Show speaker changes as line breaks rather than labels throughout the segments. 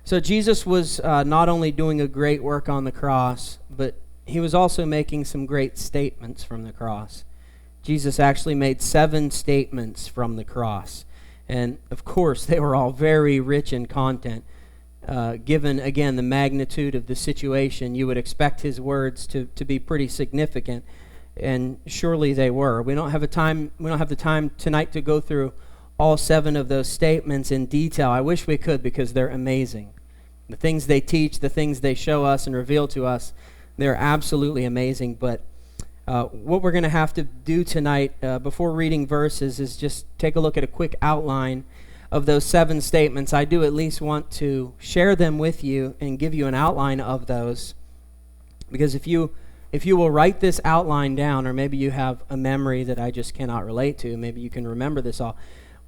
So Jesus was not only doing a great work on the cross, but he was also making some great statements from the cross. Jesus actually made 7 statements from the cross. And of course, they were all very rich in content. Given, again, the magnitude of the situation, you would expect his words to be pretty significant. And surely they were. We don't have the time tonight to go through all 7 of those statements in detail. I wish we could, because they're amazing. The things they teach, the things they show us and reveal to us, they're absolutely amazing. But what we're going to have to do tonight before reading verses is just take a look at a quick outline of those 7 statements. I do at least want to share them with you and give you an outline of those, because if you will write this outline down, or maybe you have a memory that I just cannot relate to, maybe you can remember this all,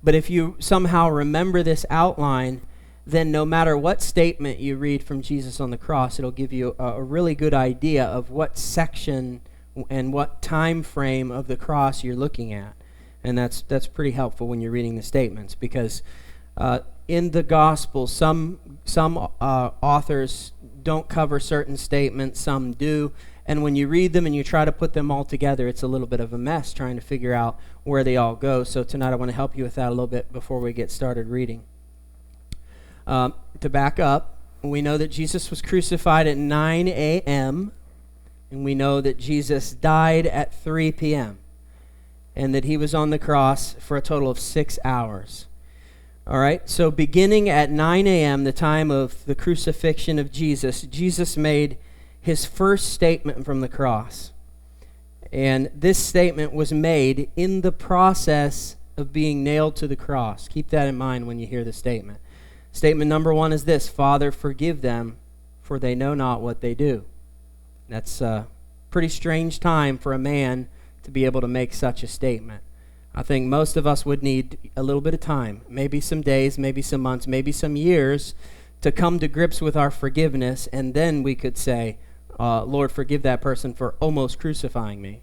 but if you somehow remember this outline, then no matter what statement you read from Jesus on the cross, it'll give you a really good idea of what section and what time frame of the cross you're looking at. And that's pretty helpful when you're reading the statements, because in the gospel, some authors don't cover certain statements, some do, and when you read them and you try to put them all together, it's a little bit of a mess trying to figure out where they all go. So tonight I want to help you with that a little bit before we get started reading. To back up, we know that Jesus was crucified at 9 a.m., and we know that Jesus died at 3 p.m., and that he was on the cross for a total of 6 hours. All right, so beginning at 9 a.m., the time of the crucifixion of Jesus, Jesus made his first statement from the cross. And this statement was made in the process of being nailed to the cross. Keep that in mind when you hear the statement. Statement number 1 is this: Father, forgive them, for they know not what they do. That's a pretty strange time for a man to be able to make such a statement. I think most of us would need a little bit of time, maybe some days, maybe some months, maybe some years, to come to grips with our forgiveness, and then we could say, Lord, forgive that person for almost crucifying me.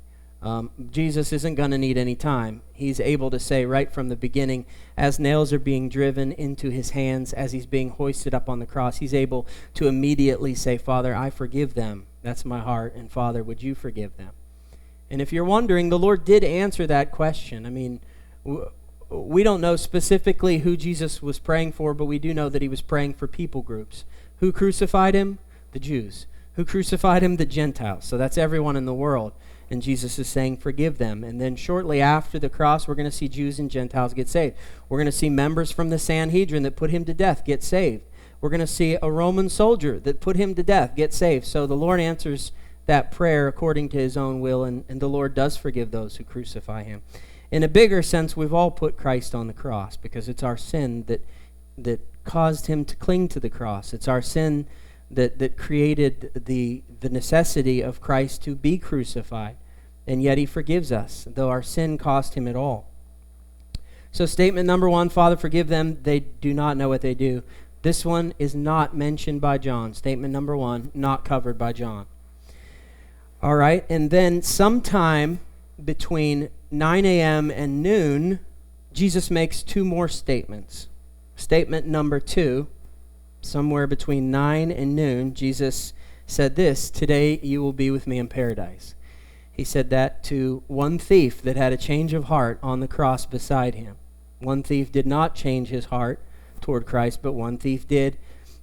Jesus isn't going to need any time. He's able to say right from the beginning, as nails are being driven into his hands, as he's being hoisted up on the cross, he's able to immediately say, Father, I forgive them. That's my heart. And Father, would you forgive them? And if you're wondering, the Lord did answer that question. I mean, we don't know specifically who Jesus was praying for, but we do know that he was praying for people groups. Who crucified him? The Jews. Who crucified him? The Gentiles. So that's everyone in the world. And Jesus is saying, forgive them. And then shortly after the cross, we're going to see Jews and Gentiles get saved. We're going to see members from the Sanhedrin that put him to death get saved. We're going to see a Roman soldier that put him to death get saved. So the Lord answers that prayer according to his own will, and the Lord does forgive those who crucify him. In a bigger sense, we've all put Christ on the cross, because it's our sin that caused him to cling to the cross. It's our sin that created the necessity of Christ to be crucified, and yet he forgives us, though our sin cost him it all. So statement number 1, Father, forgive them, they do not know what they do. This one is not mentioned by John. Statement number 1, not covered by John. All right, and then sometime between 9 a.m. and noon, Jesus makes 2 more statements. Statement number 2, somewhere between 9 and noon, Jesus said this: today you will be with me in paradise. He said that to one thief that had a change of heart on the cross beside him. One thief did not change his heart toward Christ, but one thief did.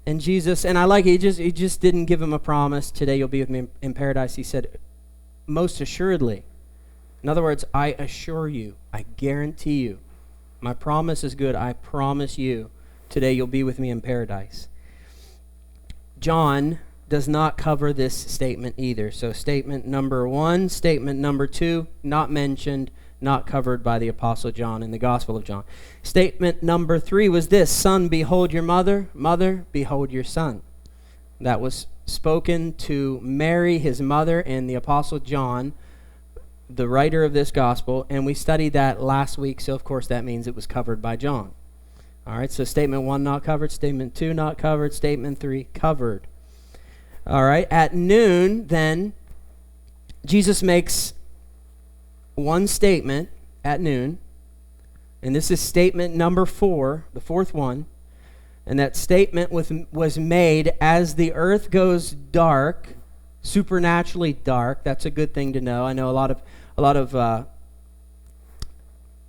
And Jesus, and I like it, he just didn't give him a promise, today you'll be with me in paradise. He said, most assuredly. In other words, I assure you, I guarantee you, my promise is good, I promise you, today you'll be with me in paradise. John does not cover this statement either. So statement number 1, statement number 2, not mentioned, not covered by the Apostle John in the Gospel of John. Statement number 3 was this: son, behold your mother, mother, behold your son. That was spoken to Mary, his mother, and the Apostle John, the writer of this gospel, and we studied that last week, so of course that means it was covered by John. All right, so statement 1 not covered, statement 2 not covered, statement 3 covered. All right, at noon, then, Jesus makes one statement at noon, and this is statement number 4, the 4th one. And that statement was made as the earth goes dark, supernaturally dark. That's a good thing to know. I know a lot of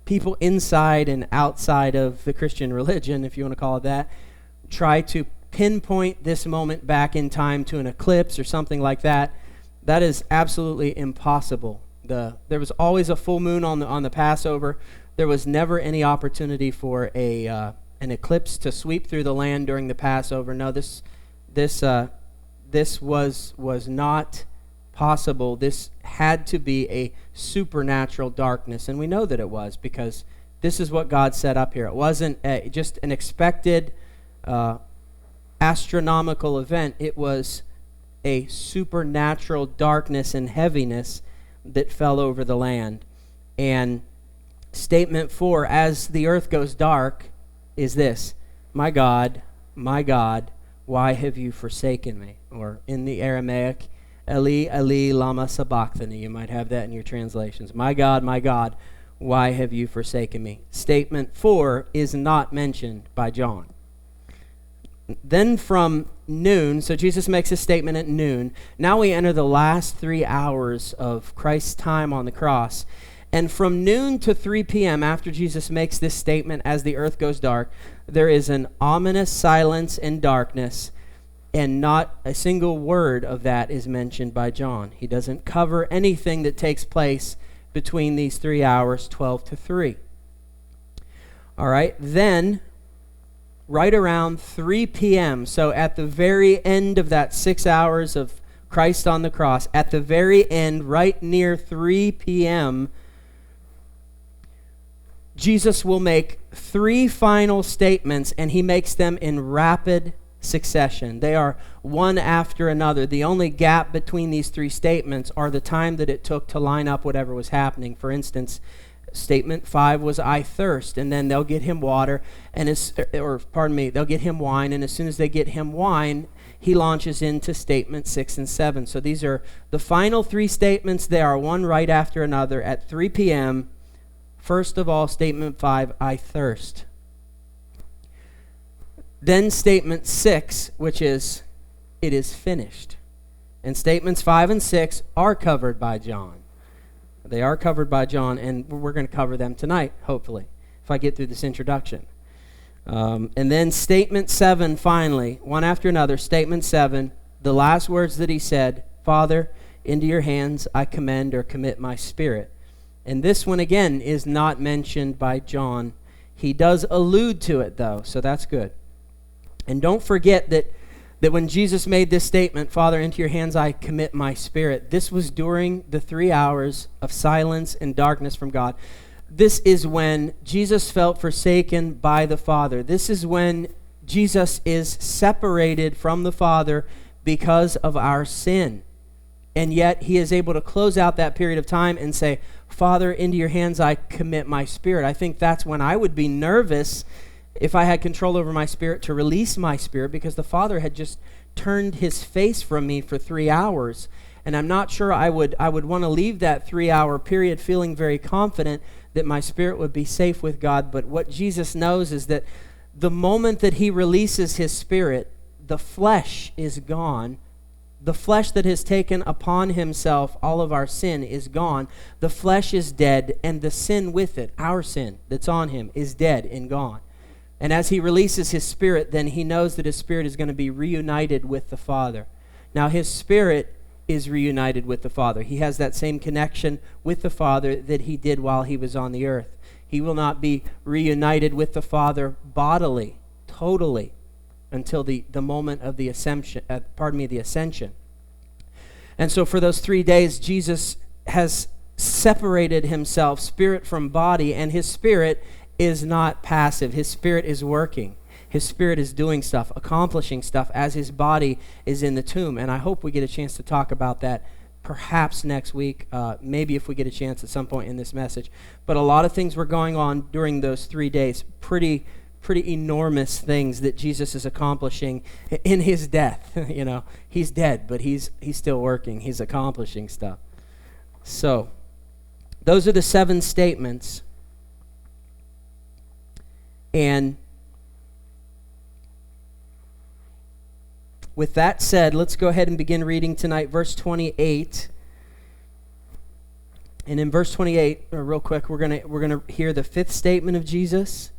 people inside and outside of the Christian religion, if you want to call it that, try to pinpoint this moment back in time to an eclipse or something like that. That is absolutely impossible. There was always a full moon on the Passover. There was never any opportunity for an eclipse to sweep through the land during the Passover. No, this was not possible. This had to be a supernatural darkness, and we know that it was because this is what God set up here. It wasn't just an expected astronomical event. It was a supernatural darkness and heaviness that fell over the land. And statement 4, as the earth goes dark, is this: my God, why have you forsaken me? Or in the Aramaic, Eli, Eli, lama sabachthani. You might have that in your translations. My God, why have you forsaken me? Statement 4 is not mentioned by John. Then from noon, so Jesus makes a statement at noon. Now we enter the last 3 hours of Christ's time on the cross. And from noon to 3 p.m., after Jesus makes this statement, as the earth goes dark, there is an ominous silence and darkness, and not a single word of that is mentioned by John. He doesn't cover anything that takes place between these 3 hours, 12 to 3. All right, then right around 3 p.m., so at the very end of that 6 hours of Christ on the cross, at the very end, right near 3 p.m., Jesus will make 3 final statements, and he makes them in rapid succession. They are one after another. The only gap between these 3 statements are the time that it took to line up whatever was happening. For instance, statement 5 was, I thirst, and then they'll get him water, they'll get him wine, and as soon as they get him wine, he launches into statement 6 and 7. So these are the final 3 statements. They are one right after another at 3 p.m. First of all, statement 5, I thirst. Then statement 6, which is, it is finished. And statements 5 and 6 are covered by John. They are covered by John, and we're going to cover them tonight, hopefully, if I get through this introduction. And then statement 7, finally, one after another, statement 7, the last words that he said, Father, into your hands I commend or commit my spirit. And this one, again, is not mentioned by John. He does allude to it, though, so that's good. And don't forget that when Jesus made this statement, Father, into your hands I commit my spirit, this was during the 3 hours of silence and darkness from God. This is when Jesus felt forsaken by the Father. This is when Jesus is separated from the Father because of our sin. And yet he is able to close out that period of time and say, Father, into your hands I commit my spirit. I think that's when I would be nervous if I had control over my spirit to release my spirit, because the Father had just turned his face from me for 3 hours. And I'm not sure I would want to leave that 3-hour period feeling very confident that my spirit would be safe with God. But what Jesus knows is that the moment that he releases his spirit, the flesh is gone. The flesh that has taken upon himself all of our sin is gone. The flesh is dead, and the sin with it, our sin that's on him, is dead and gone. And as he releases his spirit, then he knows that his spirit is going to be reunited with the Father. Now, his spirit is reunited with the Father. He has that same connection with the Father that he did while he was on the earth. He will not be reunited with the Father bodily, totally, until the moment of the ascension. And so for those 3 days, Jesus has separated himself, spirit from body, and his spirit is not passive. His spirit is working. His spirit is doing stuff, accomplishing stuff as his body is in the tomb. And I hope we get a chance to talk about that perhaps next week, maybe if we get a chance at some point in this message. But a lot of things were going on during those 3 days, pretty enormous things that Jesus is accomplishing in his death. You know, he's dead, but he's still working. He's accomplishing stuff. So, those are the 7 statements. And with that said, let's go ahead and begin reading tonight, verse 28. And in verse 28, real quick, we're gonna hear the fifth statement of Jesus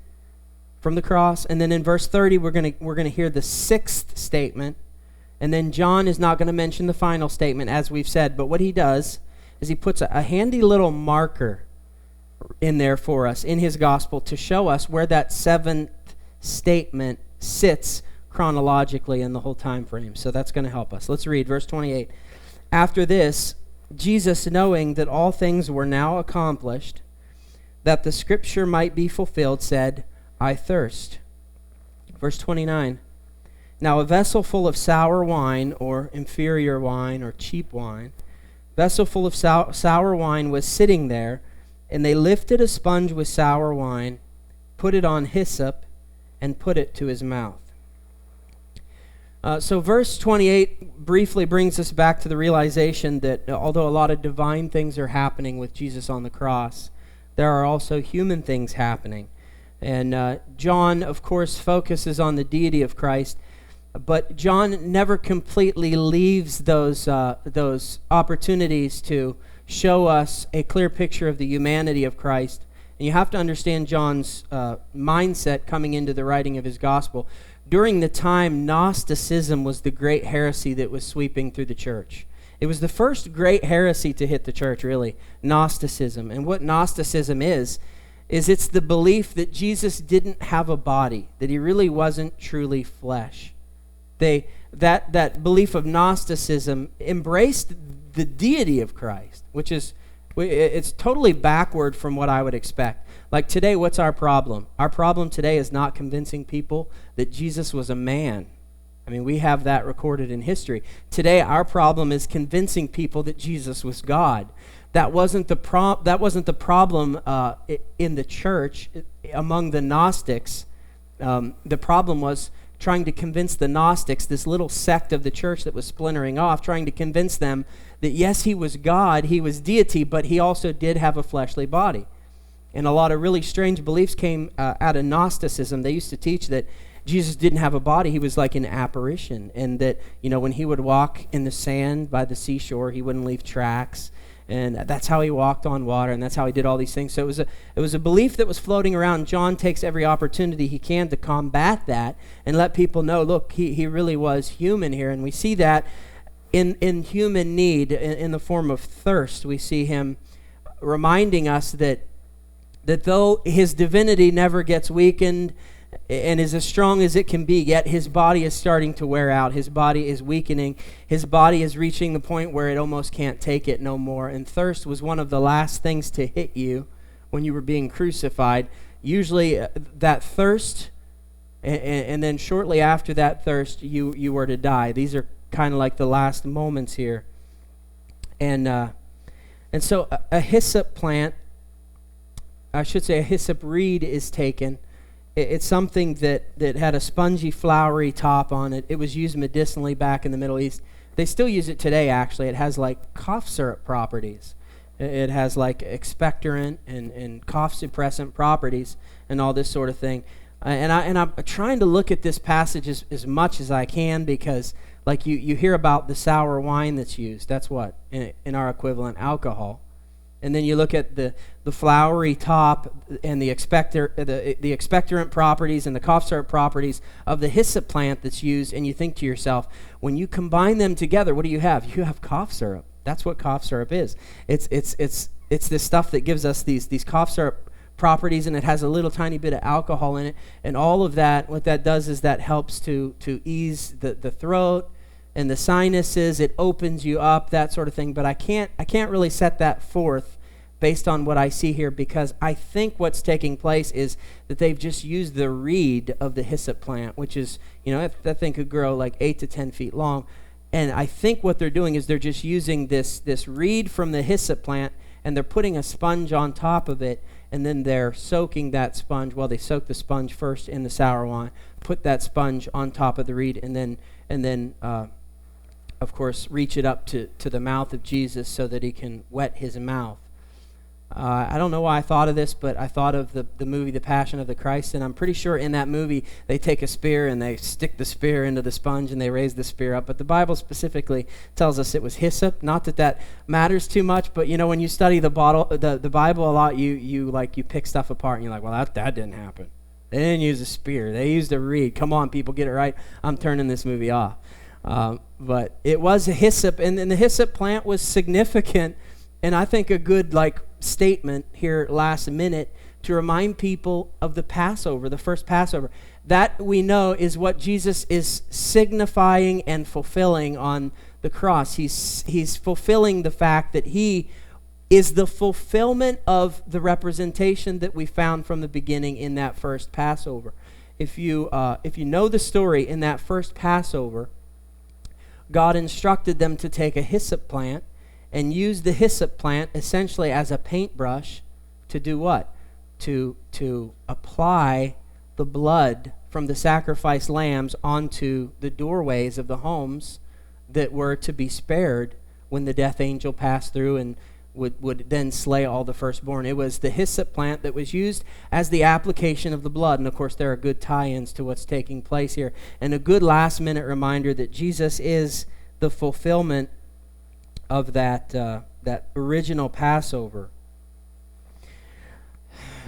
from the cross, and then in verse 30, we're gonna hear the sixth statement, and then John is not going to mention the final statement, as we've said, but what he does is he puts a handy little marker in there for us in his gospel to show us where that seventh statement sits chronologically in the whole time frame. So that's going to help us. Let's read verse 28. After this, Jesus, knowing that all things were now accomplished, that the scripture might be fulfilled, said, I thirst. Verse 29. Now a vessel full of sour wine, or inferior wine, or cheap wine, vessel full of sour wine was sitting there, and they lifted a sponge with sour wine, put it on hyssop, and put it to his mouth. So verse 28 briefly brings us back to the realization that although a lot of divine things are happening with Jesus on the cross, there are also human things happening. And John, of course, focuses on the deity of Christ, but John never completely leaves those opportunities to show us a clear picture of the humanity of Christ. And you have to understand John's mindset coming into the writing of his gospel. During the time, Gnosticism was the great heresy that was sweeping through the church. It was the first great heresy to hit the church, really, Gnosticism. And what Gnosticism is it's the belief that Jesus didn't have a body, that he really wasn't truly flesh. That belief of Gnosticism embraced the deity of Christ, which is, it's totally backward from what I would expect. Like today, what's our problem? Our problem today is not convincing people that Jesus was a man. I mean, we have that recorded in history. Today, our problem is convincing people that Jesus was God. That wasn't the problem in the church among the Gnostics. The problem was trying to convince the Gnostics, this little sect of the church that was splintering off, trying to convince them that yes, he was God, he was deity, but he also did have a fleshly body. And a lot of really strange beliefs came out of Gnosticism. They used to teach that Jesus didn't have a body, he was like an apparition, and that, when he would walk in the sand by the seashore, he wouldn't leave tracks, and that's how he walked on water, and that's how he did all these things. So it was a belief that was floating around. John takes every opportunity he can to combat that and let people know, look, he really was human here, and we see that in human need, in the form of thirst. We see him reminding us that though his divinity never gets weakened and is as strong as it can be, yet his body is starting to wear out. His body is weakening. His body is reaching the point where it almost can't take it no more. And thirst was one of the last things to hit you when you were being crucified. Usually that thirst, and then shortly after that thirst, you were to die. These are kind of like the last moments here. And so a hyssop plant, I should say a hyssop reed is taken. It's something that had a spongy, flowery top on it. It was used medicinally back in the Middle East. They still use it today, actually. It has like cough syrup properties. It has like expectorant and cough suppressant properties and all this sort of thing. And I'm trying to look at this passage as much as I can, because like you hear about the sour wine that's used. That's what, in our equivalent, alcohol. And then you look at the flowery top and the expectorant properties and the cough syrup properties of the hyssop plant that's used, and you think to yourself, when you combine them together, what do you have? You have cough syrup. That's what cough syrup is. It's this stuff that gives us these cough syrup properties, and it has a little tiny bit of alcohol in it. And all of that, what that does is that helps to ease the throat and the sinuses. It opens you up, that sort of thing. But I can't really set that forth based on what I see here, because I think what's taking place is that they've just used the reed of the hyssop plant, which is, that thing could grow like 8 to 10 feet long. And I think what they're doing is they're just using this reed from the hyssop plant, and they're putting a sponge on top of it, and then they're soaking that sponge. Well, they soak the sponge first in the sour wine, put that sponge on top of the reed, and then of course, reach it up to the mouth of Jesus so that he can wet his mouth. I don't know why I thought of this, but I thought of the movie The Passion of the Christ, and I'm pretty sure in that movie they take a spear and they stick the spear into the sponge and they raise the spear up. But the Bible specifically tells us it was hyssop. Not that that matters too much, but when you study the Bible a lot, you pick stuff apart and you're like, well, that didn't happen. They didn't use a spear. They used a reed. Come on, people, get it right. I'm turning this movie off. But it was a hyssop, and the hyssop plant was significant, and I think a good statement here last minute to remind people of the Passover, the first Passover. That we know is what Jesus is signifying and fulfilling on the cross. He's fulfilling the fact that he is the fulfillment of the representation that we found from the beginning in that first Passover. If you know the story, in that first Passover, God instructed them to take a hyssop plant and use the hyssop plant essentially as a paintbrush to do what? To apply the blood from the sacrificed lambs onto the doorways of the homes that were to be spared when the death angel passed through and would then slay all the firstborn. It was the hyssop plant that was used as the application of the blood. And of course, there are good tie-ins to what's taking place here. And a good last-minute reminder that Jesus is the fulfillment of that original Passover.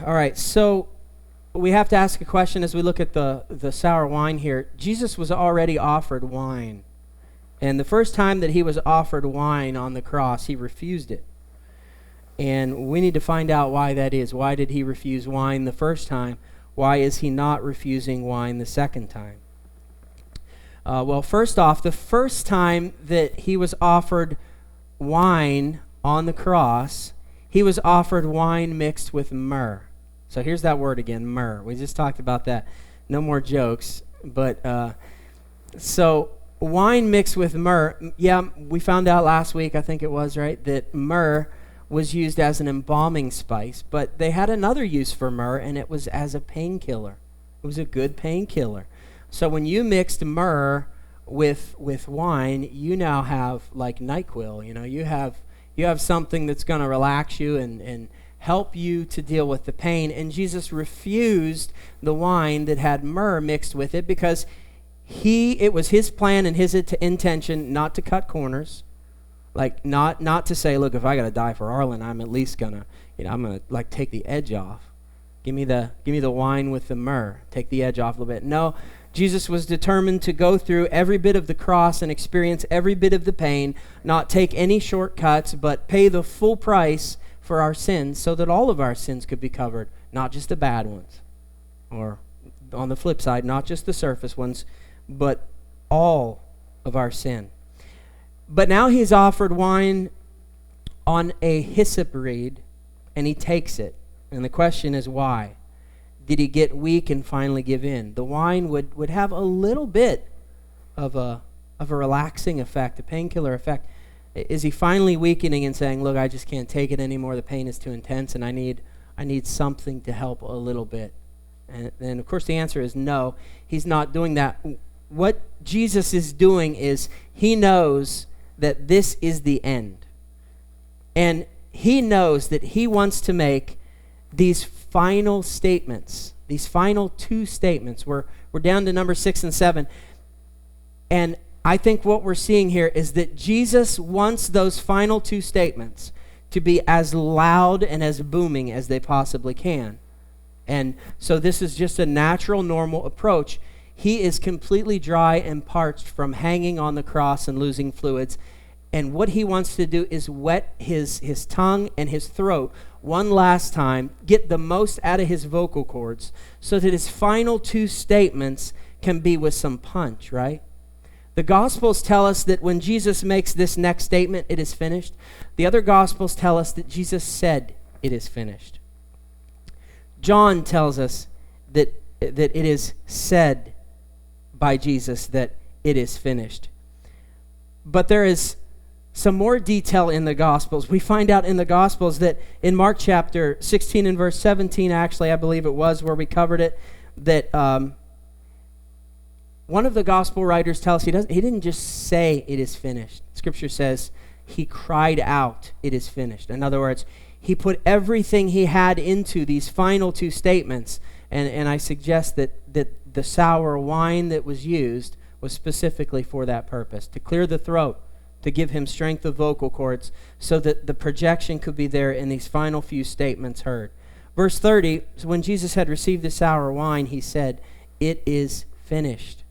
All right, so we have to ask a question as we look at the sour wine here. Jesus was already offered wine. And the first time that he was offered wine on the cross, he refused it. And we need to find out why that is. Why did he refuse wine the first time? Why is he not refusing wine the second time? Well, first off, the first time that he was offered wine on the cross, he was offered wine mixed with myrrh. So here's that word again, myrrh. We just talked about that. No more jokes. But so wine mixed with myrrh. Yeah, we found out last week, I think it was, right, that myrrh was used as an embalming spice. But they had another use for myrrh, and it was as a painkiller. It was a good painkiller. So when you mixed myrrh with wine, you now have like NyQuil. You have something that's going to relax you and help you to deal with the pain. And Jesus refused the wine that had myrrh mixed with it because it was his plan and his intention not to cut corners, not to say, look, if I got to die for Arlyn, I'm at least gonna, I'm gonna take the edge off. Give me the wine with the myrrh. Take the edge off a little bit. No, Jesus was determined to go through every bit of the cross and experience every bit of the pain, not take any shortcuts, but pay the full price for our sins so that all of our sins could be covered, not just the bad ones. Or on the flip side, not just the surface ones, but all of our sin. But now he's offered wine on a hyssop reed, and he takes it. And the question is why? Did he get weak and finally give in? The wine would have a little bit of a relaxing effect, a painkiller effect. Is he finally weakening and saying, look, I just can't take it anymore, the pain is too intense, and I need something to help a little bit? And of course the answer is no, he's not doing that. What Jesus is doing is he knows that this is the end. And he knows that he wants to make these final statements, these final two statements. We're down to number 6 and 7. And I think what we're seeing here is that Jesus wants those final two statements to be as loud and as booming as they possibly can. And so this is just a natural, normal approach. He is completely dry and parched from hanging on the cross and losing fluids. And what he wants to do is wet his tongue and his throat one last time, get the most out of his vocal cords so that his final two statements can be with some punch, right? The Gospels tell us that when Jesus makes this next statement, it is finished. The other Gospels tell us that Jesus said, it is finished. John tells us that it is said by Jesus that it is finished. But there is some more detail in the Gospels. We find out in the Gospels that in Mark chapter 16 and verse 17, actually, I believe it was where we covered it, that one of the Gospel writers tells us he didn't just say it is finished. Scripture says he cried out, it is finished. In other words, he put everything he had into these final two statements. And I suggest that the sour wine that was used was specifically for that purpose, to clear the throat, to give him strength of vocal cords, so that the projection could be there in these final few statements heard. Verse 30, so when Jesus had received the sour wine, he said, "It is finished."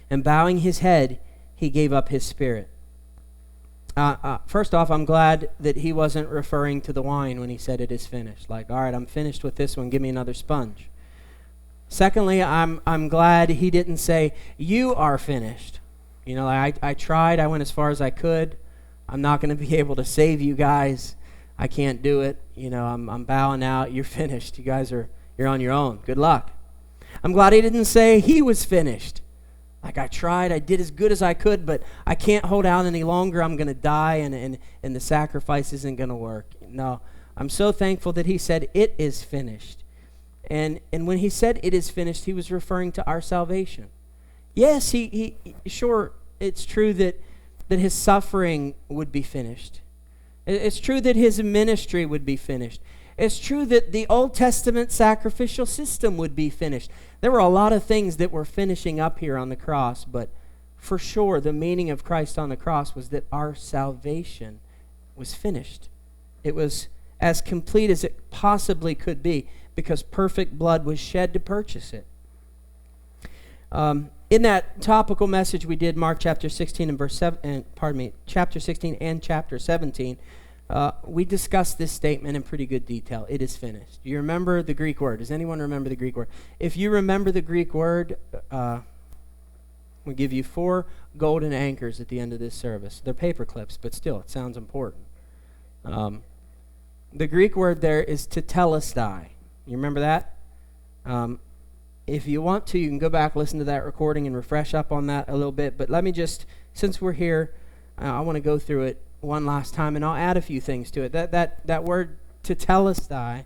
And bowing his head, he gave up his spirit. First off, I'm glad that he wasn't referring to the wine when he said it is finished. Like, all right, I'm finished with this one. Give me another sponge. Secondly, I'm glad he didn't say, "You are finished." You know, I tried. I went as far as I could. I'm not going to be able to save you guys. I can't do it. You know, I'm bowing out. You're finished. You guys you're on your own. Good luck. I'm glad he didn't say he was finished. Like, I tried, I did as good as I could, but I can't hold out any longer. I'm going to die, and the sacrifice isn't going to work. No, I'm so thankful that he said, "It is finished." And when he said, "It is finished," he was referring to our salvation. Yes, he sure, it's true that his suffering would be finished. It's true that his ministry would be finished. It's true that the Old Testament sacrificial system would be finished. There were a lot of things that were finishing up here on the cross, but for sure the meaning of Christ on the cross was that our salvation was finished. It was as complete as it possibly could be because perfect blood was shed to purchase it. In that topical message we did, Mark chapter 16 and chapter 16 and chapter 17, we discussed this statement in pretty good detail. It is finished. Do you remember the Greek word? Does anyone remember the Greek word? If you remember the Greek word, we'll give you 4 golden anchors at the end of this service. They're paper clips, but still, it sounds important. The Greek word there is tetelestai. You remember that? If you want to, you can go back, listen to that recording, and refresh up on that a little bit. But let me just, since we're here, I want to go through it one last time, and I'll add a few things to it. That word tetelestai,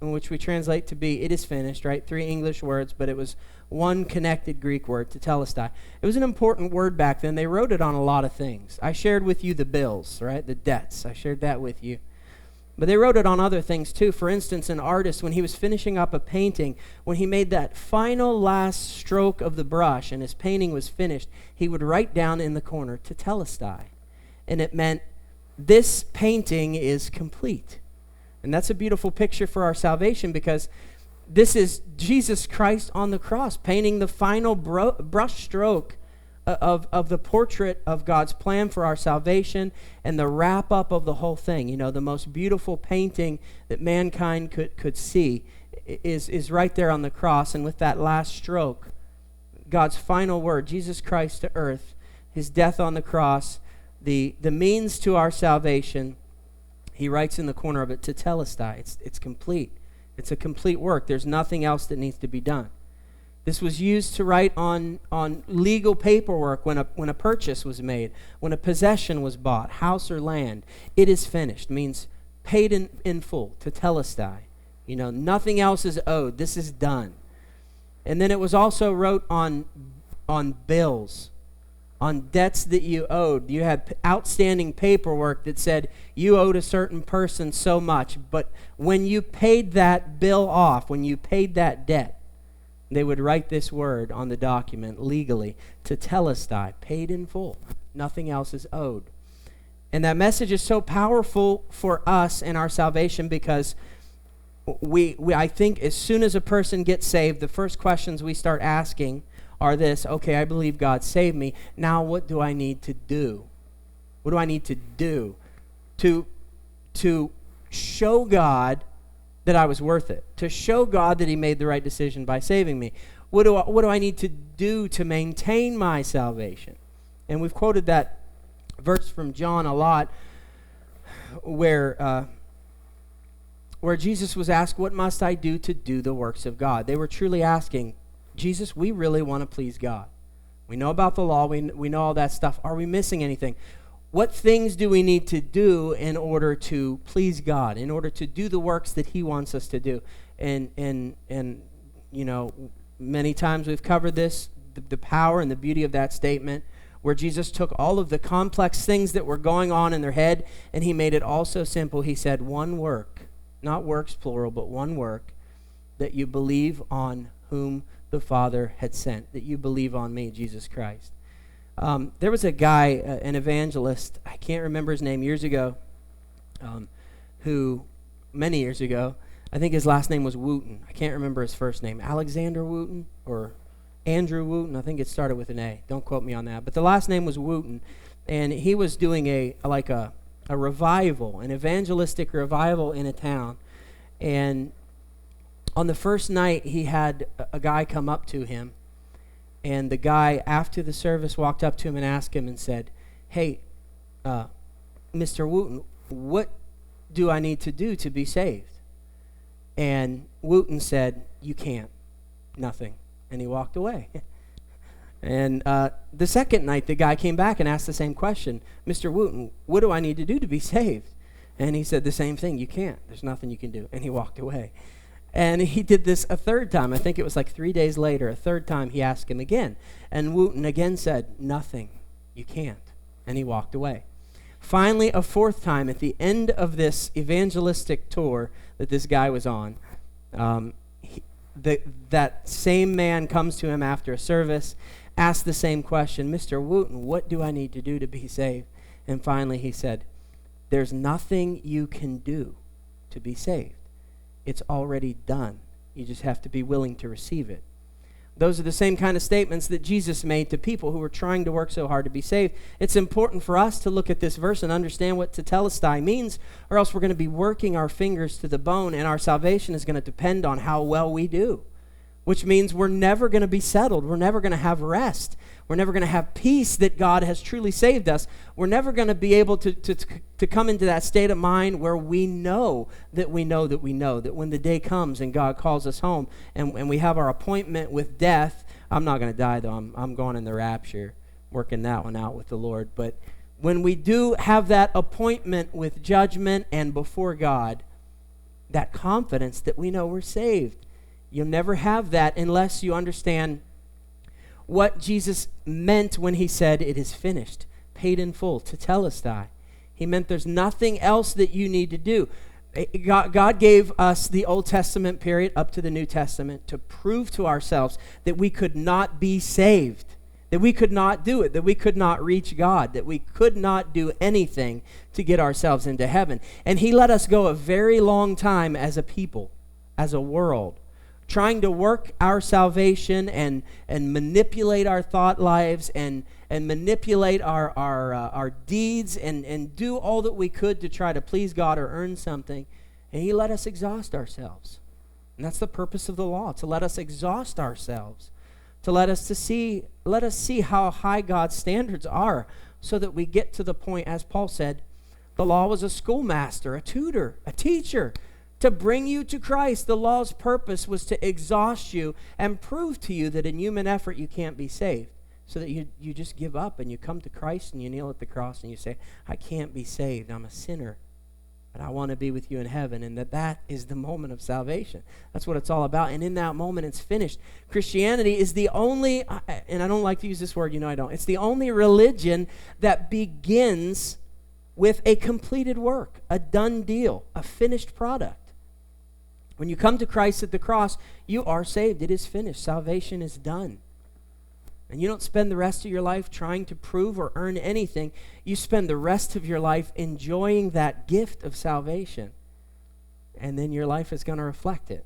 in which we translate to be, "it is finished," right? 3 English words, but it was one connected Greek word, tetelestai. It was an important word back then. They wrote it on a lot of things. I shared with you the bills, right? The debts. I shared that with you. But they wrote it on other things too. For instance, an artist, when he was finishing up a painting, when he made that final last stroke of the brush and his painting was finished, he would write down in the corner, tetelestai. And it meant, this painting is complete. And that's a beautiful picture for our salvation, because this is Jesus Christ on the cross, painting the final brush stroke of the portrait of God's plan for our salvation and the wrap-up of the whole thing. You know, the most beautiful painting that mankind could see is right there on the cross. And with that last stroke, God's final word, Jesus Christ to earth, his death on the cross, the means to our salvation, he writes in the corner of it, tetelestai. It's complete. It's a complete work. There's nothing else that needs to be done. This was used to write on legal paperwork when a purchase was made, when a possession was bought, house or land. It is finished means paid in full, tetelestai. You know, nothing else is owed. This is done. And then it was also wrote on bills, on debts that you owed. You had outstanding paperwork that said you owed a certain person so much, but when you paid that bill off, when you paid that debt, they would write this word on the document legally, tetelestai, paid in full. Nothing else is owed. And that message is so powerful for us and our salvation, because I think as soon as a person gets saved, the first questions we start asking are this: okay, I believe God saved me. Now what do I need to do? What do I need to do to show God that I was worth it, to show God that he made the right decision by saving me? What do I need to do to maintain my salvation? And we've quoted that verse from John a lot, where Jesus was asked, "What must I do to do the works of God?" They were truly asking, Jesus, we really want to please God. We know about the law. We know all that stuff. Are we missing anything? What things do we need to do in order to please God, in order to do the works that he wants us to do? And you know, many times we've covered this, the power and the beauty of that statement. where Jesus took all of the complex things that were going on in their head, and he made it all so simple. He said, one work, not works plural, but one work, that you believe on whom the Father had sent, that you believe on me, Jesus Christ. There was a guy, an evangelist, I can't remember his name, years ago, many years ago, I think his last name was Wooten. I can't remember his first name. Alexander Wooten or Andrew Wooten. I think it started with an A. Don't quote me on that. But the last name was Wooten. And he was doing a revival, an evangelistic revival in a town. And on the first night, he had a guy come up to him. And the guy, after the service, walked up to him and asked him and said, hey, Mr. Wooten, what do I need to do to be saved? And Wooten said, you can't, nothing. And he walked away. And the second night, the guy came back and asked the same question. Mr. Wooten, what do I need to do to be saved? And he said the same thing. You can't. There's nothing you can do. And he walked away. And he did this a third time. I think it was like 3 days later. A third time, he asked him again. And Wooten again said, nothing. You can't. And he walked away. Finally, a fourth time, at the end of this evangelistic tour that this guy was on, that same man comes to him after a service, asks the same question, Mr. Wooten, what do I need to do to be saved? And finally he said, there's nothing you can do to be saved. It's already done. You just have to be willing to receive it. Those are the same kind of statements that Jesus made to people who were trying to work so hard to be saved. It's important for us to look at this verse and understand what tetelestai means, or else we're going to be working our fingers to the bone, and our salvation is going to depend on how well we do, which means we're never going to be settled. We're never going to have rest. We're never going to have peace that God has truly saved us. We're never going to be able to come into that state of mind where we know that when the day comes and God calls us home and we have our appointment with death. I'm not going to die, though. I'm going in the rapture, working that one out with the Lord. But when we do have that appointment with judgment and before God, that confidence that we know we're saved, you'll never have that unless you understand what Jesus meant when he said, it is finished, paid in full, tetelestai. He meant there's nothing else that you need to do. God gave us the Old Testament period up to the New Testament to prove to ourselves that we could not be saved, that we could not do it, that we could not reach God, that we could not do anything to get ourselves into heaven. And he let us go a very long time as a people, as a world, trying to work our salvation and manipulate our thought lives and manipulate our deeds and do all that we could to try to please God or earn something. And he let us exhaust ourselves. And that's the purpose of the law, to let us exhaust ourselves, to let us see how high God's standards are, so that we get to the point, as Paul said, the law was a schoolmaster, a tutor, a teacher, to bring you to Christ. The law's purpose was to exhaust you and prove to you that in human effort you can't be saved, so that you just give up and you come to Christ and you kneel at the cross and you say, I can't be saved, I'm a sinner, but I want to be with you in heaven. And that is the moment of salvation. That's what it's all about. And in that moment, it's finished. Christianity is the only, and I don't like to use this word, I don't. It's the only religion that begins with a completed work, a done deal, a finished product. When you come to Christ at the cross, you are saved. It is finished. Salvation is done. And you don't spend the rest of your life trying to prove or earn anything. You spend the rest of your life enjoying that gift of salvation. And then your life is going to reflect it.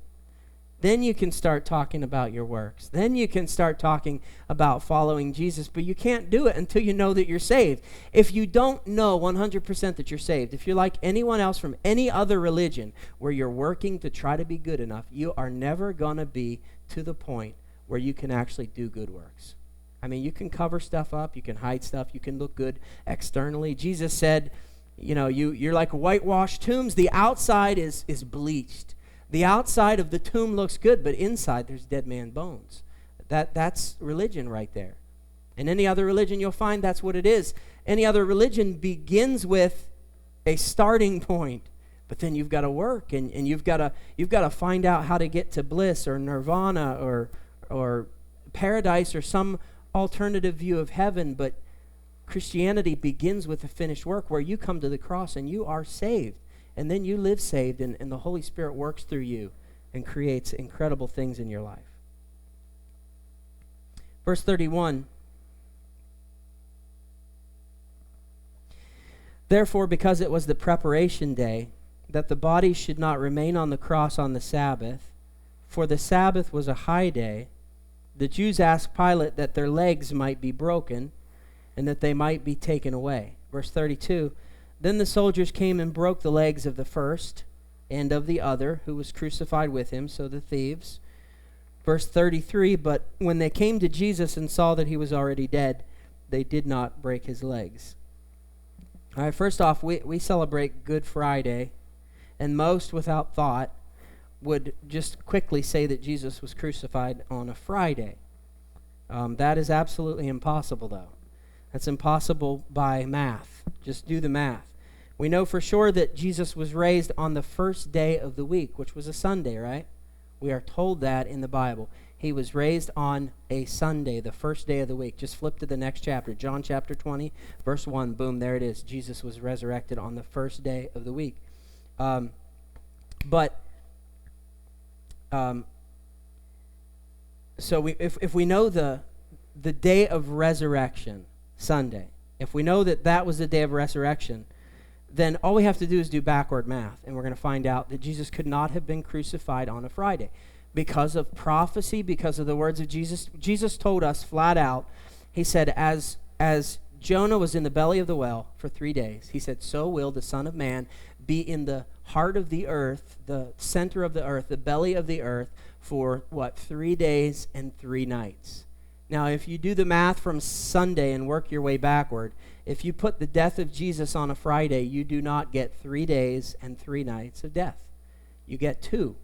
Then you can start talking about your works. Then you can start talking about following Jesus. But you can't do it until you know that you're saved. If you don't know 100% that you're saved, if you're like anyone else from any other religion where you're working to try to be good enough, you are never going to be to the point where you can actually do good works. I mean, you can cover stuff up, you can hide stuff, you can look good externally. Jesus said, you're like whitewashed tombs. The outside is bleached. The outside of the tomb looks good, but inside there's dead man bones. That's religion right there. And any other religion you'll find that's what it is. Any other religion begins with a starting point, but then you've got to work and you've got to find out how to get to bliss or nirvana or paradise or some alternative view of heaven. But Christianity begins with the finished work where you come to the cross and you are saved. And then you live saved, and the Holy Spirit works through you and creates incredible things in your life. Verse 31. Therefore, because it was the preparation day, that the body should not remain on the cross on the Sabbath, for the Sabbath was a high day, the Jews asked Pilate that their legs might be broken and that they might be taken away. Verse 32. Then the soldiers came and broke the legs of the first and of the other who was crucified with him, so the thieves. Verse 33, but when they came to Jesus and saw that he was already dead, they did not break his legs. All right, first off, we celebrate Good Friday, and most without thought would just quickly say that Jesus was crucified on a Friday. That is absolutely impossible, though. That's impossible by math. Just do the math. We know for sure that Jesus was raised on the first day of the week, which was a Sunday, right? We are told that in the Bible. He was raised on a Sunday, the first day of the week. Just flip to the next chapter. John chapter 20, verse 1. Boom, there it is. Jesus was resurrected on the first day of the week. So if we know the day of resurrection, Sunday, if we know that that was the day of resurrection, then all we have to do is do backward math, and we're going to find out that Jesus could not have been crucified on a Friday. Because of prophecy, because of the words of Jesus, Jesus told us flat out, he said, as Jonah was in the belly of the well for 3 days, he said, so will the Son of Man be in the heart of the earth, the center of the earth, the belly of the earth, for 3 days and 3 nights. Now, if you do the math from Sunday and work your way backward, if you put the death of Jesus on a Friday, you do not get 3 days and 3 nights of death. You get 2.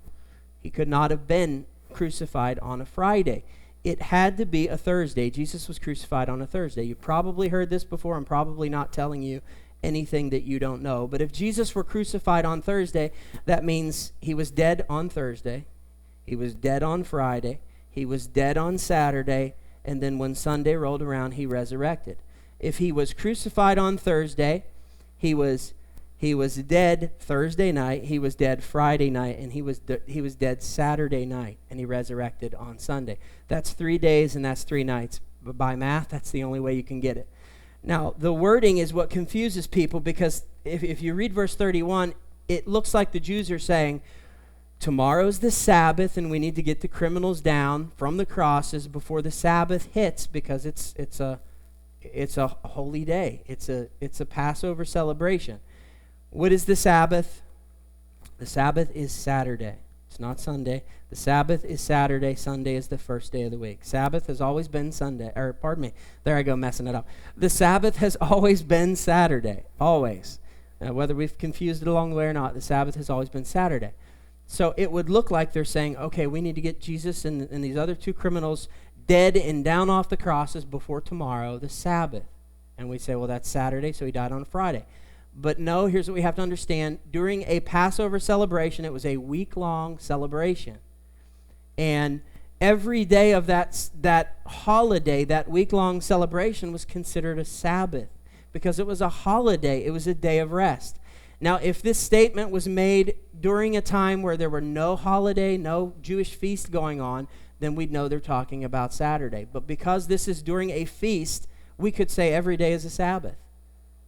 He could not have been crucified on a Friday. It had to be a Thursday. Jesus was crucified on a Thursday. You probably heard this before. I'm probably not telling you anything that you don't know. But if Jesus were crucified on Thursday, that means he was dead on Thursday. He was dead on Friday. He was dead on Saturday. And then when Sunday rolled around, he resurrected. If he was crucified on Thursday, he was dead Thursday night, he was dead Friday night, and he was dead Saturday night, and he resurrected on Sunday. That's 3 days and that's 3 nights. But by math, that's the only way you can get it. Now, the wording is what confuses people, because if you read verse 31, it looks like the Jews are saying, tomorrow's the Sabbath, and we need to get the criminals down from the crosses before the Sabbath hits, because it's a holy day. It's a Passover celebration. What is the Sabbath? The Sabbath is Saturday. It's not Sunday. The Sabbath is Saturday. Sunday is the first day of the week. Sabbath has always been Sunday. Or, pardon me. There I go, messing it up. The Sabbath has always been Saturday. Always. Whether we've confused it along the way or not, the Sabbath has always been Saturday. So it would look like they're saying, okay, we need to get Jesus and these other 2 criminals dead and down off the crosses before tomorrow, the Sabbath. And we say, well, that's Saturday, so he died on Friday. But no, here's what we have to understand. During a Passover celebration, it was a week-long celebration. And every day of that holiday, that week-long celebration, was considered a Sabbath because it was a holiday. It was a day of rest. Now, if this statement was made during a time where there were no holiday, no Jewish feast going on, then we'd know they're talking about Saturday. But because this is during a feast, we could say every day is a Sabbath.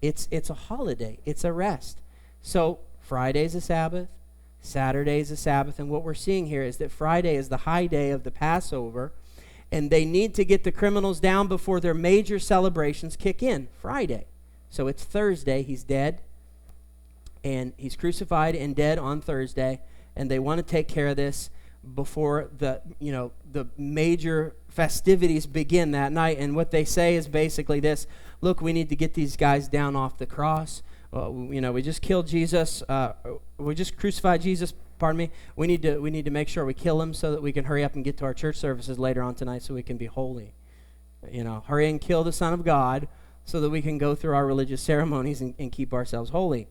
It's a holiday. It's a rest. So Friday's a Sabbath. Saturday's a Sabbath. And what we're seeing here is that Friday is the high day of the Passover, and they need to get the criminals down before their major celebrations kick in, Friday. So it's Thursday. He's dead, and he's crucified and dead on Thursday, and they want to take care of this before the major festivities begin that night. And what they say is basically this: look, we need to get these guys down off the cross. We just killed Jesus. We just crucified Jesus. Pardon me. We need to make sure we kill him so that we can hurry up and get to our church services later on tonight, so we can be holy. Hurry and kill the Son of God so that we can go through our religious ceremonies and keep ourselves holy.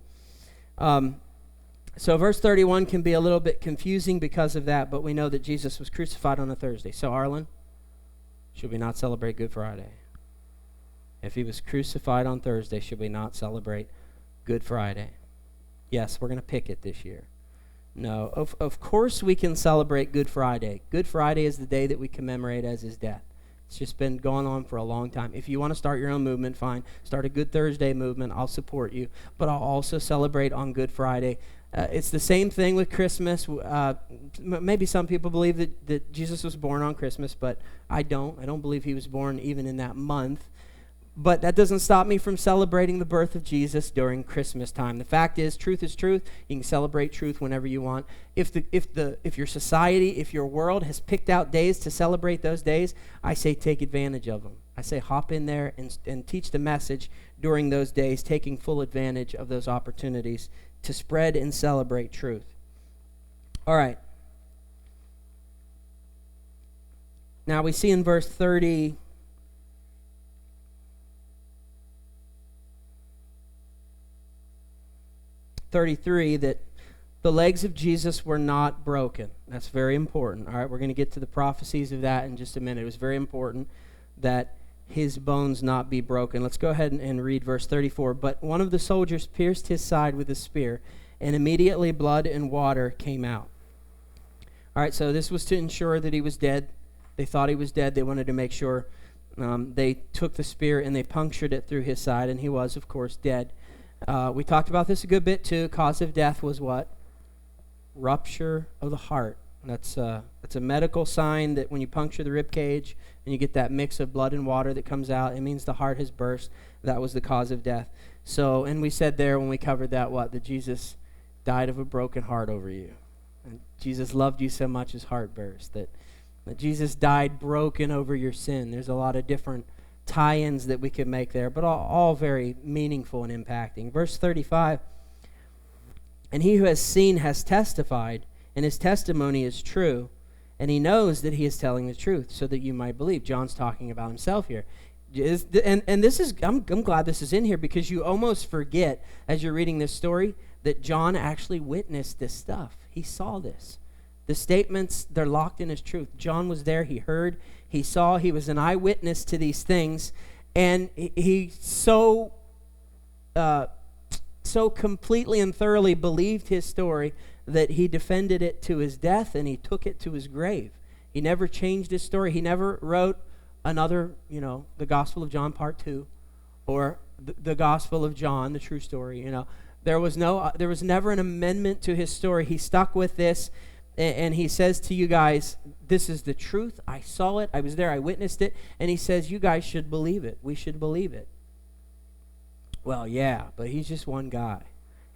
So verse 31 can be a little bit confusing because of that, but we know that Jesus was crucified on a Thursday. So Arlyn, should we not celebrate Good Friday? If he was crucified on Thursday, should we not celebrate Good Friday? Yes, we're going to pick it this year. No, of course we can celebrate Good Friday. Good Friday is the day that we commemorate as his death. It's just been going on for a long time. If you want to start your own movement, fine. Start a Good Thursday movement. I'll support you. But I'll also celebrate on Good Friday. It's the same thing with Christmas. Maybe some people believe that Jesus was born on Christmas, but I don't. I don't believe he was born even in that month. But that doesn't stop me from celebrating the birth of Jesus during Christmas time. The fact is, truth is truth. You can celebrate truth whenever you want. If your society, if your world has picked out days to celebrate those days, I say take advantage of them. I say hop in there and teach the message during those days, taking full advantage of those opportunities to spread and celebrate truth. All right. Now we see in verse 33 that the legs of Jesus were not broken. That's very important. All right, we're going to get to the prophecies of that in just a minute. It was very important that his bones not be broken. Let's go ahead and read verse 34. But one of the soldiers pierced his side with a spear, and immediately blood and water came out. All right, so this was to ensure that he was dead. They thought he was dead. They wanted to make sure. They took the spear and they punctured it through his side, and he was, of course, dead. We talked about this a good bit too. Cause of death was what? Rupture of the heart. That's a medical sign that when you puncture the rib cage and you get that mix of blood and water that comes out, it means the heart has burst. That was the cause of death. So, and we said there when we covered that that Jesus died of a broken heart over you. And Jesus loved you so much his heart burst. That Jesus died broken over your sin. There's a lot of different tie-ins that we could make there, but all very meaningful and impacting. Verse 35, and he who has seen has testified, and his testimony is true, and he knows that he is telling the truth, so that you might believe. John's talking about himself here. And this is, I'm glad this is in here, because you almost forget, as you're reading this story, that John actually witnessed this stuff. He saw this. The statements, they're locked in as truth. John was there, he heard, he saw, he was an eyewitness to these things, and he so completely and thoroughly believed his story that he defended it to his death and he took it to his grave. He never changed his story. He never wrote another, the Gospel of John Part 2 or the Gospel of John, the true story. There was never an amendment to his story. He stuck with this. And he says to you guys, this is the truth. I saw it. I was there. I witnessed it. And he says, you guys should believe it. We should believe it. Well, yeah, but he's just one guy.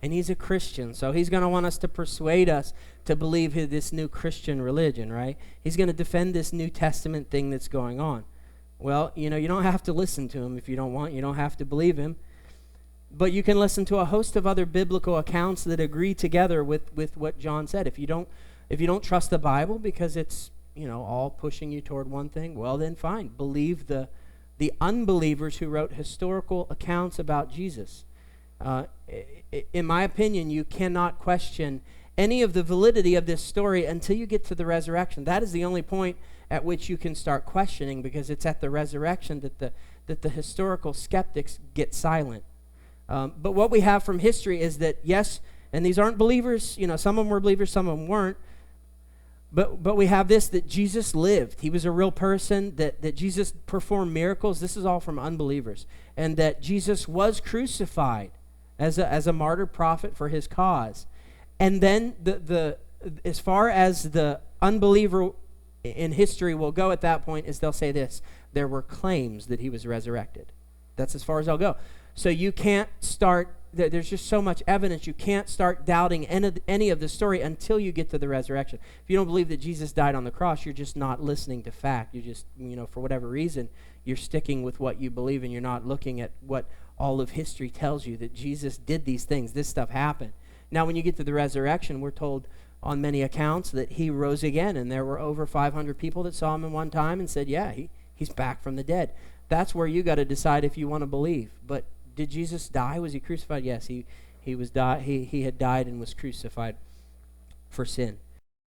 And he's a Christian. So he's going to want us to persuade us to believe this new Christian religion, right? He's going to defend this New Testament thing that's going on. Well, you don't have to listen to him if you don't want. You don't have to believe him. But you can listen to a host of other biblical accounts that agree together with what John said. If you don't trust the Bible because it's, all pushing you toward one thing, well then fine. Believe the unbelievers who wrote historical accounts about Jesus. In my opinion, you cannot question any of the validity of this story until you get to the resurrection. That is the only point at which you can start questioning, because it's at the resurrection that the historical skeptics get silent. But what we have from history is that, yes, and these aren't believers, some of them were believers, some of them weren't, but we have this, that Jesus lived. He was a real person, that Jesus performed miracles. This is all from unbelievers. And that Jesus was crucified as a martyr prophet for his cause. And then as far as the unbeliever in history will go at that point, is they'll say this: there were claims that he was resurrected. That's as far as I'll go. So you can't start, there's just so much evidence, you can't start doubting any of the story until you get to the resurrection. If you don't believe that Jesus died on the cross, you're just not listening to fact. You just, for whatever reason, you're sticking with what you believe, and you're not looking at what all of history tells you, that Jesus did these things, this stuff happened. Now, when you get to the resurrection, we're told on many accounts that he rose again, and there were over 500 people that saw him in one time and said, yeah, he's back from the dead. That's where you got to decide if you want to believe. But did Jesus die? Was he crucified? Yes, he had died and was crucified for sin.